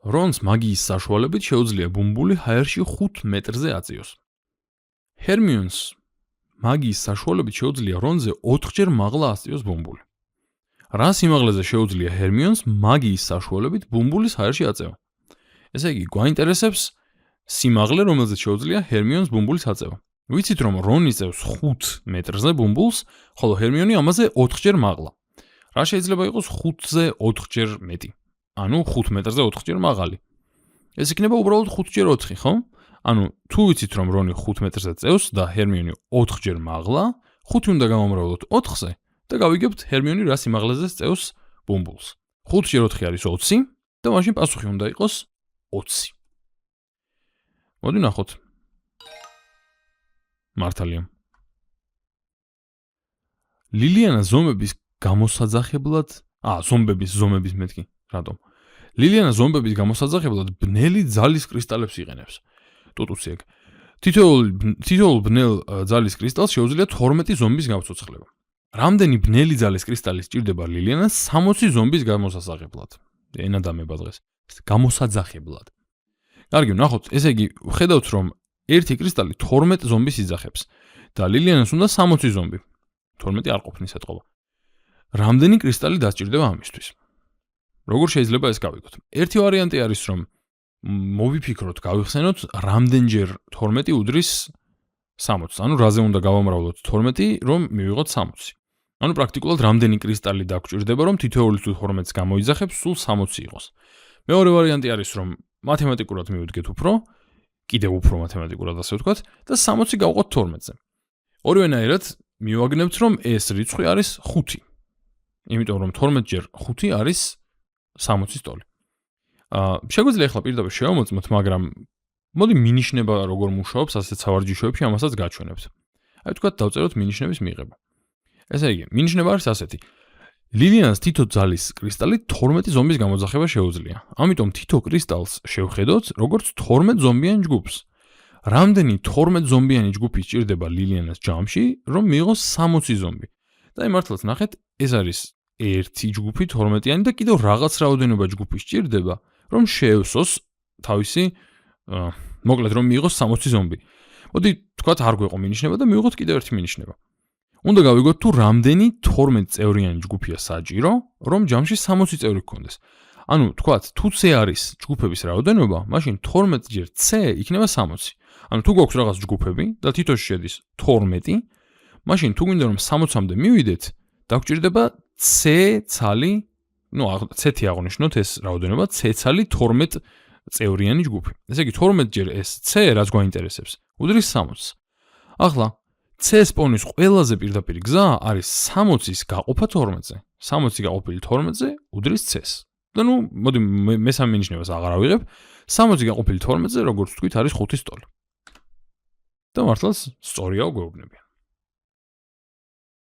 რონს მაგიის საშუალებით შეუძლია ბუმბული ჰაერში 5 მეტრზე აწიოს. ჰერმიონს მაგიის საშუალებით შეუძლია რონზე 4-ჯერ მაღლა ასწიოს ბუმბული. რა სიმაღლეზე შეუძლია ჰერმიონს მაგიის საშუალებით ბუმბულის ჰაერში აწევა? ესე იგი, გვაინტერესებს სიმაღლე, რომელზეც შეუძლია ჰერმიონს ბუმბულის აწევა. ვიცით, რომ რონი წევს 5 მეტრზე ბუმბულს, ხოლო ჰერმიონი ამაზე 4-ჯერ მაღლა. რა შეიძლება იყოს 5-ზე 4-ჯერ მეტი? ანუ 5 მეტრზე 4-ჯერ მაღალი. ეს იქნება უბრალოდ 5-ჯერ 4, ხო? ანუ თუ ვიცით, რომ რონი 5 მეტრზე წევს და ჰერმიონი 4-ჯერ მაღლა, 5 უნდა გამომრავლოთ 4-ზე და გავიგებთ ჰერმიონი რა სიმაღლეზე წევს ბუმბულს. 5-ჯერ 4 არის 20 და მაშინ პასუხი უნდა იყოს 20. მოდი ნახოთ. მართალია. ლილიანა ზომბების გამოსაძახებლად, ზომბების მეთქი, რატომ? ლილიანა ზომბების გამოსაძახებლად ბნელი ძალის კრისტალებს იყენებს. ტუტუციეკ. თითოეულ ბნელ ძალის კრისტალს შეუძლია 12 ზომბის გამოცოცხლება. რამდენი ბნელი ძალის კრისტალი სჭირდება ლილიანას 60 ზომბის გამოსაძახებლად? ენა დამება დღეს. გამოსაძახებლად. კარგი, ნახოთ, ესე იგი, ხედავთ, რომ ერთი კრისტალი 12 ზომბის იძახებს და ლილიანას უნდა 60 ზომბი. 12 არ ყოფნის ეთყობა. რამდენი კრისტალი დასჭირდება ამისთვის? როგორ შეიძლება ეს გავიგოთ? ერთი ვარიანტი არის, რომ მოვიფიქროთ, გავიხსენოთ, რამდენჯერ 12 უდრის 60. ანუ რაზე უნდა გავამრავლოთ 12, რომ მივიღოთ 60. ანუ პრაქტიკულად რამდენი კრისტალი დაგჭირდება, რომ თითოეული თუ 12-ს გამოიძახებს, სულ 60 იყოს. მეორე ვარიანტი არის, რომ მათემატიკურად მივუდგეთ კიდევ უფრო მათემატიკურად ასე ვთქვათ და 60 გავყოთ 12-ზე. ორივენაირად მივაგნებთ, რომ ეს რიცხვი არის 5. იმიტომ რომ 12-ჯერ 5 არის 60-ის ტოლი. შეგვიძლია ახლა პირდაპირ შევამოწმოთ, მაგრამ მოდი მინიშნება როგორ მუშაობს ასეთ სავარჯიშოებში, ამასაც გაჩვენებთ. აი ვთქვათ, დავწეროთ მინიშნების მიღება. ესე იგი, მინიშნება არის ასეთი. ლილიანას თითო ძალის კრისტალი 12 ზომბის გამოძახება შეუძლია. ამიტომ თითო კრისტალს შევხედოთ, როგორც 12 ზომბიან ჯგუფს. რამდენი 12 ზომბიანი ჯგუფი სჭირდება ლილიანას ჯამში, რომ მიიღოს 60 ზომბი. და აი მართლაც ნახეთ, ეს არის ერთი ჯგუფი 12-იანი და კიდევ რაღაც რაოდენობა ჯგუფი სჭირდება, რომ შეევსოს თავისი, მოკლედ რომ მიიღოს 60 ზომბი. მოდი თქვათ, არ გვეყო მინიშნება და მივიღოთ კიდევ ერთი მინიშნება. უნდა გავიგოთ თუ რამდენი 12 წევრიანი ჯგუფია საჭირო, რომ ჯამში 60 წევრი გქონდეს. ანუ თქვათ, თუ C არის ჯგუფების რაოდენობა, მაშინ 12 ჯერ C იქნება 60. ანუ თუ გვაქვს რაღაც ჯგუფები და თითოში შედის 12, მაშინ თუ გვინდა რომ 60-მდე მივიდეთ, დაგჭირდება C ცალი, C-ი აღნიშნოთ ეს რაოდენობა, C ცალი 12 წევრიანი ჯგუფი. ესე იგი 12 ჯერ ეს C რაც გვაინტერესებს, უდრის 60-ს. ახლა C-ს პოვნის ყველაზე პირდაპირი გზა არის 60-ის გაყოფა 12-ზე. 60 გაყოფილი 12-ზე უდრის C-ს. და მოდი მესამე მინიშნებას აღარ ავიღებ. 60 გაყოფილი 12-ზე, როგორც ვთქვით, არის 5-ის ტოლი. და მართლაც სწორია გვეუბნებიან.